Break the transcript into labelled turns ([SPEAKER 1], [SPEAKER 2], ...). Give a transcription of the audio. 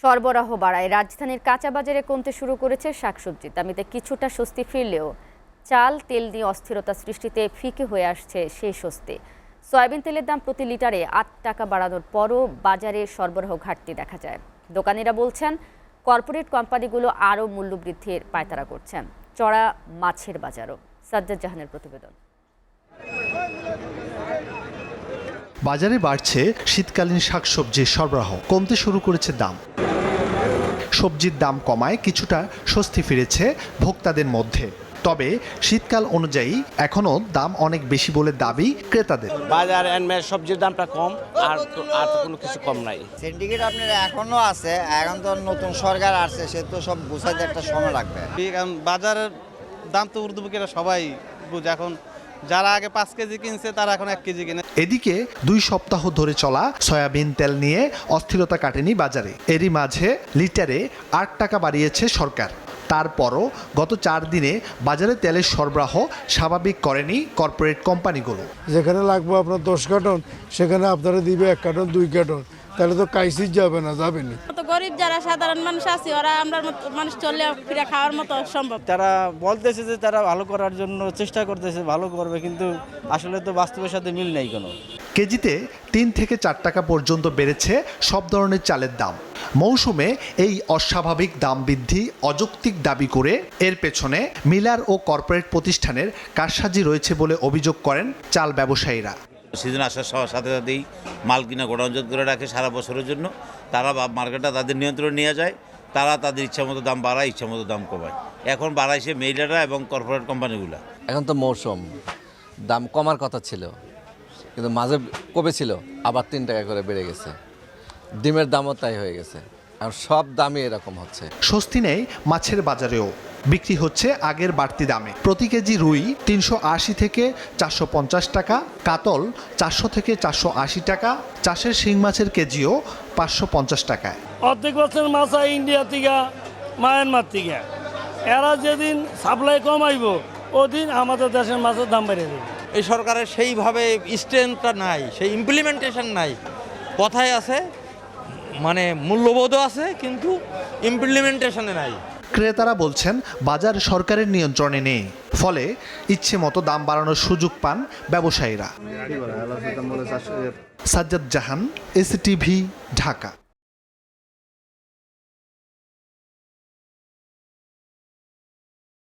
[SPEAKER 1] সরবরাহ বাড়ায় রাজধানীর কাঁচা বাজারে কমতে শুরু করেছে শাকসবজির দামিতে কিছুটা স্বস্তি ফিরলেও চাল তেল নিয়ে অস্থিরতা সৃষ্টিতে ফিকে হয়ে আসছে সেই স্বস্তি। সয়াবিন তেলের দাম প্রতি লিটারে ৮ টাকা বাড়ানোর পরও বাজারে সরবরাহ ঘাটতি দেখা যায়। দোকানিরা বলছেন কর্পোরেট কোম্পানিগুলো আরও মূল্যবৃদ্ধির পায়তারা করছেন। চড়া মাছের বাজারও। সাজ্জাদ জাহানের প্রতিবেদন।
[SPEAKER 2] বাজারে বাড়ছে শীতকালীন শাকসবজির সরবরাহ, কমতে শুরু করেছে দাম। সবজির দাম কমায় কিছুটা স্বস্তি ফিরেছে ভোক্তাদের মধ্যে, তবে শীতকাল অনুযায়ী এখনো দাম অনেক বেশি বলে দাবি ক্রেতাদের।
[SPEAKER 3] বাজার সবজির দামটা কম, আর কোনো কিছু কম নাই।
[SPEAKER 4] সিন্ডিকেট আপনার এখনো আছে, এখন তো নতুন সরকার আসছে, সে তো সব বুঝাইতে একটা সময় লাগবে।
[SPEAKER 5] কারণ বাজারের দাম তো ঊর্ধ্বমুখীরা সবাই বুঝে, এখন যারা আগে 5 কেজি কিনছে তারা এখন 1 কেজি কিনে।
[SPEAKER 2] এদিকে 2 সপ্তাহ ধরে চলা সয়াবিন তেল নিয়ে অস্থিরতা কাটেনি বাজারে। এরই মাঝে লিটারে 8 টাকা বাড়িয়েছে সরকার। তারপরও গত 4 দিনে বাজারে তেলের সরবরাহ স্বাভাবিক করেনি কর্পোরেট কোম্পানিগুলো।
[SPEAKER 6] যেখানে লাগবে আপনার 10 কার্টন, সেখানে আপনারা দিবে 1 কার্টন 2 কার্টন, তাহলে তো কাইসিস যাবে না, যাবেনি।
[SPEAKER 7] তো গরিব যারা সাধারণ মানুষ আছে, ওরা আমরা মানুষ চললে ফিরে খাওয়ার মতো সম্ভব।
[SPEAKER 3] তারা বলতেছে যে তারা ভালো করার জন্য চেষ্টা করতেছে, ভালো করবে, কিন্তু আসলে তো বাস্তবের সাথে মিল নেই কোনো।
[SPEAKER 2] কেজিতে 3 থেকে 4 টাকা পর্যন্ত বেড়েছে সব ধরনের চালের দাম। মৌসুমে এই অস্বাভাবিক দাম বৃদ্ধি অযৌক্তিক দাবি করে এর পেছনে মিলার ও কর্পোরেট প্রতিষ্ঠানের কারসাজি রয়েছে বলে অভিযোগ করেন চাল ব্যবসায়ীরা।
[SPEAKER 8] সিজন আসার সাথে সাথেই মাল কিনা গোডাউনজাত করে রাখে সারা বছরের জন্য। তারা মার্কেটটা তাদের নিয়ন্ত্রণে নিয়ে যায়, তারা তাদের ইচ্ছা মতো দাম বাড়ায়, ইচ্ছা মতো দাম কমায়। এখন বাড়াইছে মেইলাররা এবং কর্পোরেট কোম্পানিগুলো।
[SPEAKER 9] এখন তো মৌসুম, দাম কমার কথা ছিল, কিন্তু মাঝে কমেছিল, আবার 3 টাকা করে বেড়ে গেছে। ডিমের দামও তাই হয়ে গেছে, আর সব দামই এরকম হচ্ছে।
[SPEAKER 2] স্বস্তি নেই মাছের বাজারেও, বিক্রি হচ্ছে আগের বাড়তি দামে। প্রতি কেজি রুই 380 থেকে 450 টাকা, কাতল 400 থেকে 480 টাকা, চাষের শিং মাছের কেজিও 550 টাকায়।
[SPEAKER 10] অর্ধেক বছর মাছ ইন্ডিয়া থেকে, মায়ানমার থেকে, এরা যেদিন সাপ্লাই কমাইব ওদিন আমাদের দেশের মাছের দাম বেড়ে যাবে।
[SPEAKER 5] এই সরকারের সেইভাবে স্ট্রেংথটা নাই, সেই ইমপ্লিমেন্টেশন নাই। কথায় আছে, মানে মূল্যবোধও আছে, কিন্তু ইমপ্লিমেন্টেশনে নাই।
[SPEAKER 2] ক্রেতারা বলছেন বাজার সরকারের নিয়ন্ত্রণে নেই, ফলে ইচ্ছে মতো দাম বাড়ানোর সুযোগ পান ব্যবসায়ীরা। সাজ্জাদ জাহান, এসটিভি, ঢাকা।